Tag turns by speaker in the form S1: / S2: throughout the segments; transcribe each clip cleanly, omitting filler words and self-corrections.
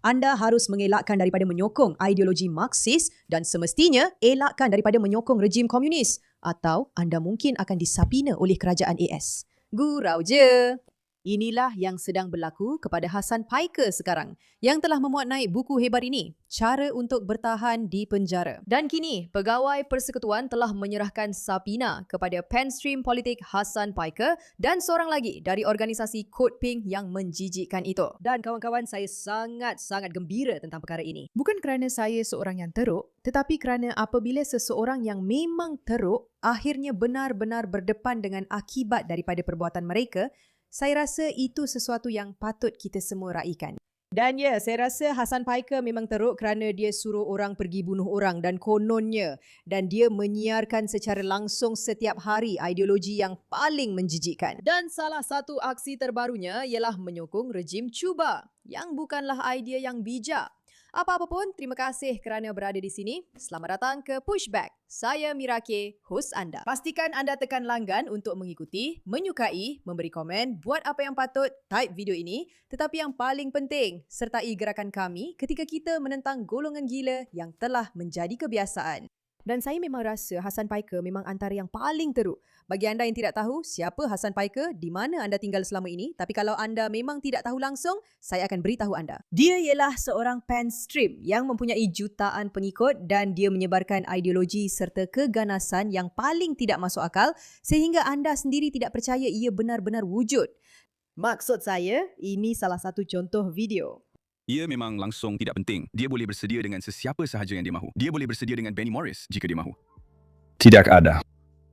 S1: Anda harus mengelakkan daripada menyokong ideologi Marxis dan semestinya elakkan daripada menyokong rejim komunis atau anda mungkin akan disapina oleh kerajaan AS. Gurau je. Inilah yang sedang berlaku kepada Hasan Piker sekarang yang telah memuat naik buku hebat ini, Cara untuk Bertahan di Penjara. Dan kini, Pegawai Persekutuan telah menyerahkan sapina kepada penstream politik Hasan Piker dan seorang lagi dari organisasi Kod Pink yang menjijikkan itu. Dan kawan-kawan, saya sangat-sangat gembira tentang perkara ini. Bukan kerana saya seorang yang teruk, tetapi kerana apabila seseorang yang memang teruk akhirnya benar-benar berdepan dengan akibat daripada perbuatan mereka, saya rasa itu sesuatu yang patut kita semua raikan. Dan ya, saya rasa Hasan Piker memang teruk kerana dia suruh orang pergi bunuh orang dan kononnya. Dan dia menyiarkan secara langsung setiap hari ideologi yang paling menjijikkan. Dan salah satu aksi terbarunya ialah menyokong rejim Cuba yang bukanlah idea yang bijak. Apa-apa pun, terima kasih kerana berada di sini. Selamat datang ke Pushback. Saya Mirake, hos anda. Pastikan anda tekan langgan untuk mengikuti, menyukai, memberi komen, buat apa yang patut, type video ini. Tetapi yang paling penting, sertai gerakan kami ketika kita menentang golongan gila yang telah menjadi kebiasaan. Dan saya memang rasa Hasan Piker memang antara yang paling teruk. Bagi anda yang tidak tahu siapa Hasan Piker, di mana anda tinggal selama ini, tapi kalau anda memang tidak tahu langsung, saya akan beritahu anda. Dia ialah seorang penstream yang mempunyai jutaan pengikut dan dia menyebarkan ideologi serta keganasan yang paling tidak masuk akal sehingga anda sendiri tidak percaya ia benar-benar wujud. Maksud saya, ini salah satu contoh video.
S2: Ia memang langsung tidak penting. Dia boleh bersedia dengan sesiapa sahaja yang dia mahu. Dia boleh bersedia dengan Benny Morris jika dia mahu.
S3: Tidak ada.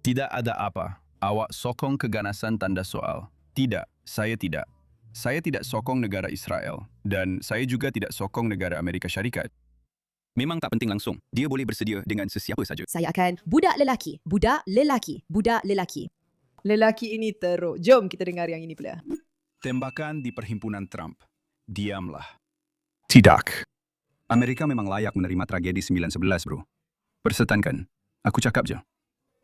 S3: Tidak ada apa. Awak sokong keganasan tanda soal. Tidak, saya tidak. Saya tidak sokong negara Israel. Dan saya juga tidak sokong negara Amerika Syarikat.
S2: Memang tak penting langsung. Dia boleh bersedia dengan sesiapa saja.
S1: Saya akan budak lelaki, budak lelaki, budak lelaki. Lelaki ini teruk. Jom kita dengar yang ini pula.
S2: Tembakan di perhimpunan Trump. Diamlah.
S3: Tidak.
S2: Amerika memang layak menerima tragedi 9/11, bro. Persetankan. Aku cakap je.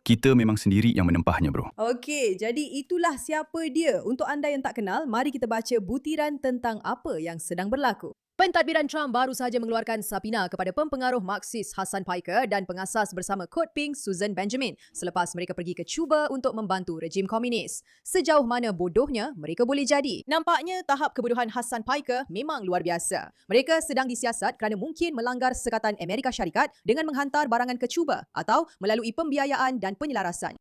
S2: Kita memang sendiri yang menempahnya, bro.
S1: Okey, jadi itulah siapa dia. Untuk anda yang tak kenal, mari kita baca butiran tentang apa yang sedang berlaku. Pentadbiran Trump baru sahaja mengeluarkan sapina kepada pempengaruh Marxis Hasan Piker dan pengasas bersama Kod Pink Susan Benjamin selepas mereka pergi ke Cuba untuk membantu rejim komunis. Sejauh mana bodohnya mereka boleh jadi? Nampaknya tahap kebodohan Hasan Piker memang luar biasa. Mereka sedang disiasat kerana mungkin melanggar Sekatan Amerika Syarikat dengan menghantar barangan ke Cuba atau melalui pembiayaan dan penyelarasan.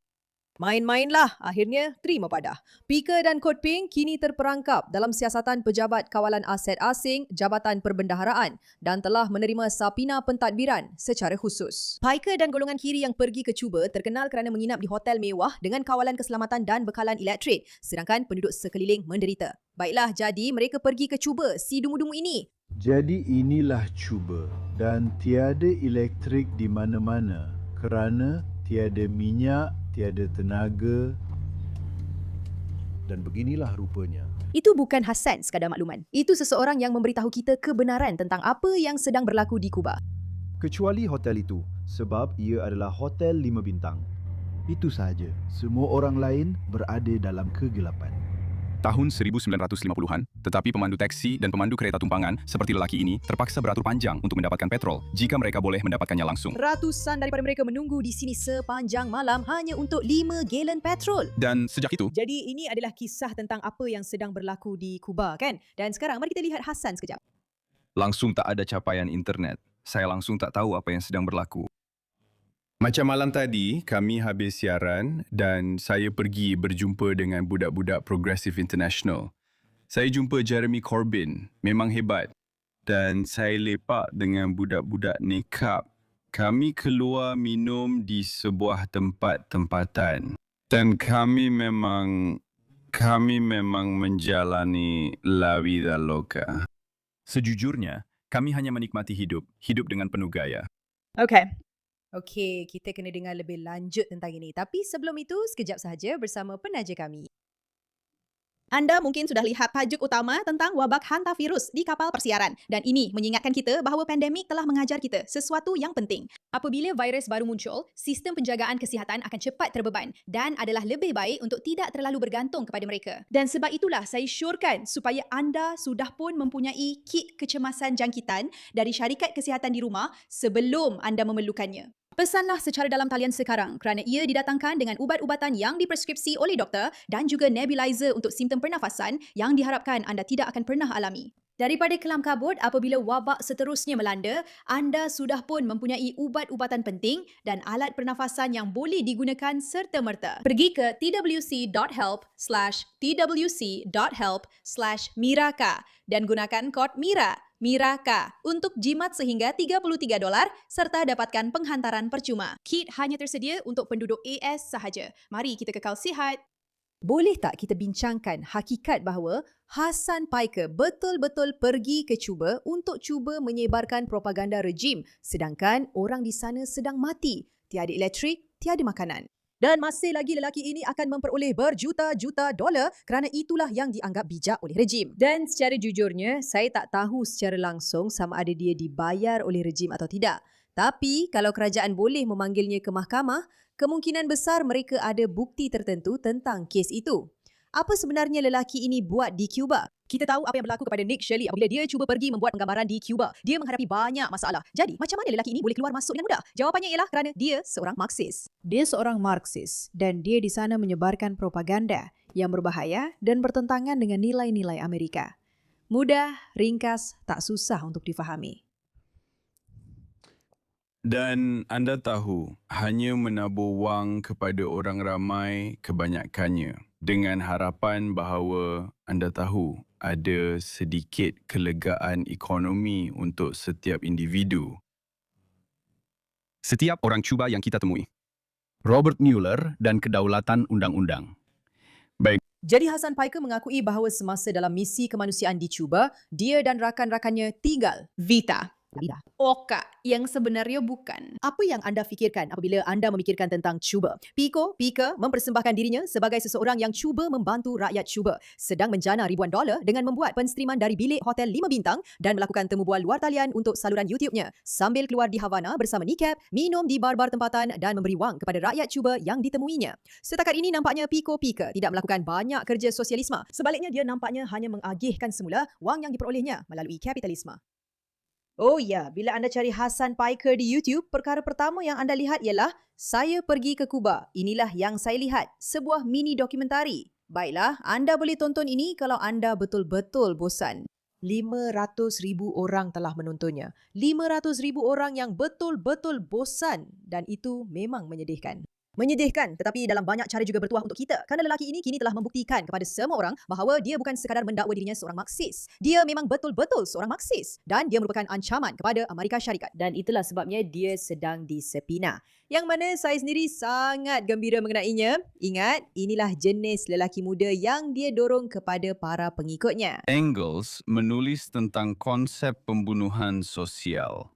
S1: Main-mainlah, akhirnya terima padah. Piker dan Kod Pink kini terperangkap dalam siasatan Pejabat Kawalan Aset Asing Jabatan Perbendaharaan dan telah menerima sapina pentadbiran secara khusus. Piker dan golongan kiri yang pergi ke Cuba terkenal kerana menginap di hotel mewah dengan kawalan keselamatan dan bekalan elektrik, sedangkan penduduk sekeliling menderita. Baiklah, jadi mereka pergi ke Cuba, si dungu-dungu ini.
S4: Jadi inilah Cuba dan tiada elektrik di mana-mana kerana tiada minyak, tiada tenaga dan beginilah rupanya.
S1: Itu bukan Hasan sekadar makluman. Itu seseorang yang memberitahu kita kebenaran tentang apa yang sedang berlaku di Kuba.
S4: Kecuali hotel itu sebab ia adalah hotel 5 bintang. Itu sahaja. Semua orang lain berada dalam kegelapan.
S2: Tahun 1950-an, tetapi pemandu teksi dan pemandu kereta tumpangan seperti lelaki ini terpaksa beratur panjang untuk mendapatkan petrol jika mereka boleh mendapatkannya langsung.
S1: Ratusan daripada mereka menunggu di sini sepanjang malam hanya untuk 5 galen petrol.
S2: Dan sejak itu,
S1: Jadi ini adalah kisah tentang apa yang sedang berlaku di Kuba, kan? Dan sekarang mari kita lihat Hasan sekejap.
S2: langsung tak ada capaian internet. Saya langsung tak tahu apa yang sedang berlaku.
S3: Macam malam tadi, kami habis siaran dan saya pergi berjumpa dengan budak-budak Progressive International. Saya jumpa Jeremy Corbyn, memang hebat. Dan saya lepak dengan budak-budak nekap. Kami keluar minum di sebuah tempat-tempatan. Dan kami memang menjalani la vida loca.
S2: Sejujurnya, kami hanya menikmati hidup dengan penuh gaya.
S1: Okey, kita kena dengar lebih lanjut tentang ini. Tapi sebelum itu, sekejap sahaja bersama penaja kami.
S5: Anda mungkin sudah lihat tajuk utama tentang wabak hantavirus di kapal persiaran dan ini mengingatkan kita bahawa pandemik telah mengajar kita sesuatu yang penting. Apabila virus baru muncul, sistem penjagaan kesihatan akan cepat terbeban dan adalah lebih baik untuk tidak terlalu bergantung kepada mereka. Dan sebab itulah saya syorkan supaya anda sudah pun mempunyai kit kecemasan jangkitan dari syarikat kesihatan di rumah sebelum anda memerlukannya. Pesanlah secara dalam talian sekarang kerana ia didatangkan dengan ubat-ubatan yang dipreskripsi oleh doktor dan juga nebulizer untuk simptom pernafasan yang diharapkan anda tidak akan pernah alami. Daripada kelam kabut, apabila wabak seterusnya melanda, anda sudah pun mempunyai ubat-ubatan penting dan alat pernafasan yang boleh digunakan serta-merta. Pergi ke twc.help/twc.help/miraka dan gunakan kod MIRAKA untuk jimat sehingga $33 serta dapatkan penghantaran percuma. Kit hanya tersedia untuk penduduk AS sahaja. Mari kita kekal sihat.
S1: Boleh tak kita bincangkan hakikat bahawa Hasan Piker betul-betul pergi ke Cuba untuk cuba menyebarkan propaganda rejim sedangkan orang di sana sedang mati, tiada elektrik, tiada makanan. Dan masih lagi lelaki ini akan memperoleh berjuta-juta dolar kerana itulah yang dianggap bijak oleh rejim. Dan secara jujurnya, saya tak tahu secara langsung sama ada dia dibayar oleh rejim atau tidak. Tapi kalau kerajaan boleh memanggilnya ke mahkamah, kemungkinan besar mereka ada bukti tertentu tentang kes itu. Apa sebenarnya lelaki ini buat di Cuba? Kita tahu apa yang berlaku kepada Nick Shirley apabila dia cuba pergi membuat penggambaran di Cuba. Dia menghadapi banyak masalah. Jadi, macam mana lelaki ini boleh keluar masuk dengan mudah? Jawapannya ialah kerana dia seorang Marxis. Dia seorang Marxis dan dia di sana menyebarkan propaganda yang berbahaya dan bertentangan dengan nilai-nilai Amerika. Mudah, ringkas, tak susah untuk difahami.
S3: Dan anda tahu, hanya menabur wang kepada orang ramai kebanyakannya dengan harapan bahawa anda tahu ada sedikit kelegaan ekonomi untuk setiap individu.
S2: Setiap orang Cuba yang kita temui.
S6: Robert Mueller dan Kedaulatan Undang-Undang.
S1: Jadi Hasan Piker mengakui bahawa semasa dalam misi kemanusiaan di Cuba, dia dan rakan-rakannya tinggal
S5: Vita. Oka yang sebenarnya bukan.
S1: Apa yang anda fikirkan apabila anda memikirkan tentang Cuba? Piker mempersembahkan dirinya sebagai seseorang yang cuba membantu rakyat Cuba, sedang menjana ribuan dolar dengan membuat penstriman dari bilik hotel 5 bintang dan melakukan temu bual luar talian untuk saluran YouTube-nya, sambil keluar di Havana bersama Nikab, minum di bar-bar tempatan dan memberi wang kepada rakyat Cuba yang ditemuinya. Setakat ini nampaknya Piker tidak melakukan banyak kerja sosialisme. Sebaliknya dia nampaknya hanya mengagihkan semula wang yang diperolehnya melalui kapitalisme. Oh ya, bila anda cari Hasan Piker di YouTube, perkara pertama yang anda lihat ialah Saya Pergi ke Kuba. Inilah yang saya lihat, sebuah mini dokumentari. Baiklah, anda boleh tonton ini kalau anda betul-betul bosan. 500,000 orang telah menontonnya. 500,000 orang yang betul-betul bosan dan itu memang menyedihkan. Menyedihkan tetapi dalam banyak cara juga bertuah untuk kita kerana lelaki ini kini telah membuktikan kepada semua orang bahawa dia bukan sekadar mendakwa dirinya seorang Marxis. Dia memang betul-betul seorang Marxis dan dia merupakan ancaman kepada Amerika Syarikat dan itulah sebabnya dia sedang disepina. Yang mana saya sendiri sangat gembira mengenainya. Ingat, inilah jenis lelaki muda yang dia dorong kepada para pengikutnya.
S3: Engels menulis tentang konsep pembunuhan sosial.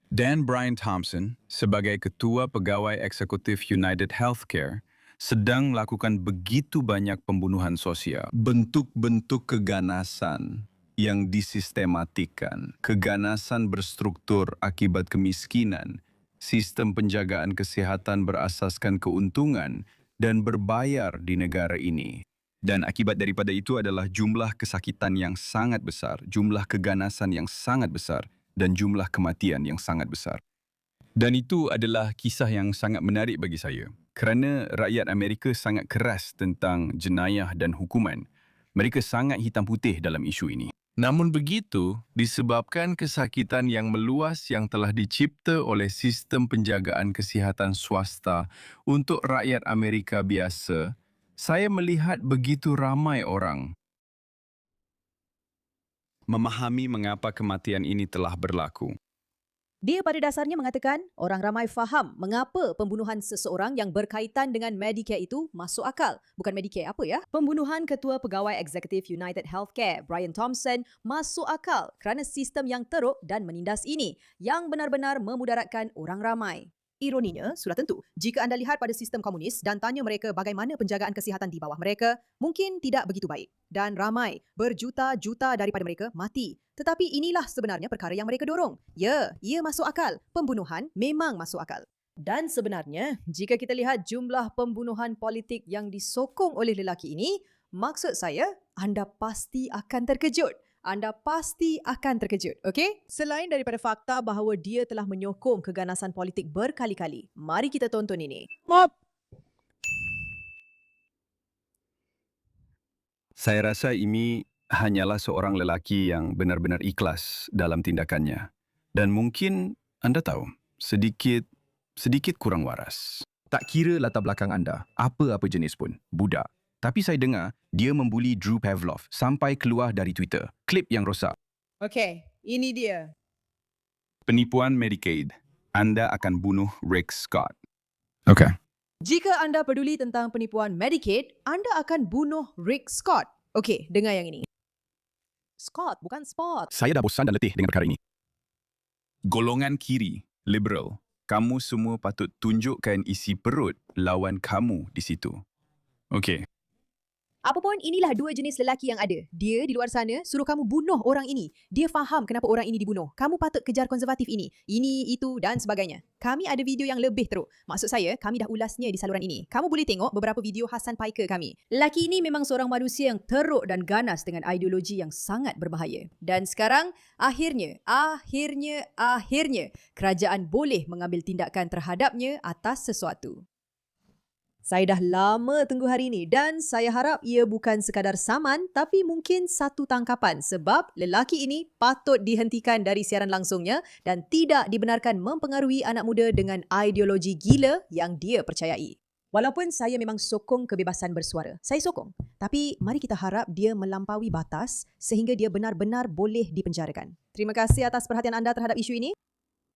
S3: Dan Brian Thompson, sebagai Ketua Pegawai Eksekutif United Healthcare, sedang melakukan begitu banyak pembunuhan sosial. Bentuk-bentuk keganasan yang disistematikan, keganasan berstruktur akibat kemiskinan, sistem penjagaan kesihatan berasaskan keuntungan dan berbayar di negara ini. Dan akibat daripada itu adalah jumlah kesakitan yang sangat besar, jumlah keganasan yang sangat besar, dan jumlah kematian yang sangat besar. Dan itu adalah kisah yang sangat menarik bagi saya. Kerana rakyat Amerika sangat keras tentang jenayah dan hukuman. Mereka sangat hitam putih dalam isu ini. Namun begitu, disebabkan kesakitan yang meluas yang telah dicipta oleh sistem penjagaan kesihatan swasta untuk rakyat Amerika biasa, saya melihat begitu ramai orang memahami mengapa kematian ini telah berlaku.
S1: Dia pada dasarnya mengatakan orang ramai faham mengapa pembunuhan seseorang yang berkaitan dengan Medicare itu masuk akal. Bukan Medicare apa ya? Pembunuhan Ketua Pegawai Eksekutif United Healthcare, Brian Thompson, masuk akal kerana sistem yang teruk dan menindas ini yang benar-benar memudaratkan orang ramai. Ironinya, sudah tentu, jika anda lihat pada sistem komunis dan tanya mereka bagaimana penjagaan kesihatan di bawah mereka, mungkin tidak begitu baik. Dan ramai, berjuta-juta daripada mereka mati. Tetapi inilah sebenarnya perkara yang mereka dorong. Ya, ia masuk akal. Pembunuhan memang masuk akal. Dan sebenarnya, jika kita lihat jumlah pembunuhan politik yang disokong oleh lelaki ini, maksud saya, anda pasti akan terkejut. Anda pasti akan terkejut, okey? Selain daripada fakta bahawa dia telah menyokong keganasan politik berkali-kali, mari kita tonton ini.
S3: Saya rasa ini hanyalah seorang lelaki yang benar-benar ikhlas dalam tindakannya. Dan mungkin anda tahu, sedikit kurang waras.
S6: Tak kira latar belakang anda, apa-apa jenis pun, budak. Tapi saya dengar dia membuli Drew Pavlov sampai keluar dari Twitter. Klip yang rosak.
S1: Okey, ini dia.
S2: Penipuan Medicaid. Anda akan bunuh Rick Scott.
S6: Okay.
S1: Jika anda peduli tentang penipuan Medicaid, anda akan bunuh Rick Scott. Okey, dengar yang ini. Scott, bukan Spot.
S6: Saya dah bosan dan letih dengan perkara ini.
S2: Golongan kiri, liberal. Kamu semua patut tunjukkan isi perut lawan kamu di situ. Okey.
S1: Apapun, inilah dua jenis lelaki yang ada. Dia di luar sana suruh kamu bunuh orang ini. Dia faham kenapa orang ini dibunuh. Kamu patut kejar konservatif ini. Ini, itu dan sebagainya. Kami ada video yang lebih teruk. Maksud saya, kami dah ulasnya di saluran ini. Kamu boleh tengok beberapa video Hasan Paika kami. Lelaki ini memang seorang manusia yang teruk dan ganas dengan ideologi yang sangat berbahaya. Dan sekarang, akhirnya, kerajaan boleh mengambil tindakan terhadapnya atas sesuatu. Saya dah lama tunggu hari ini dan saya harap ia bukan sekadar saman tapi mungkin satu tangkapan sebab lelaki ini patut dihentikan dari siaran langsungnya dan tidak dibenarkan mempengaruhi anak muda dengan ideologi gila yang dia percayai. Walaupun saya memang sokong kebebasan bersuara, saya sokong. Tapi mari kita harap dia melampaui batas sehingga dia benar-benar boleh dipenjarakan. Terima kasih atas perhatian anda terhadap isu ini.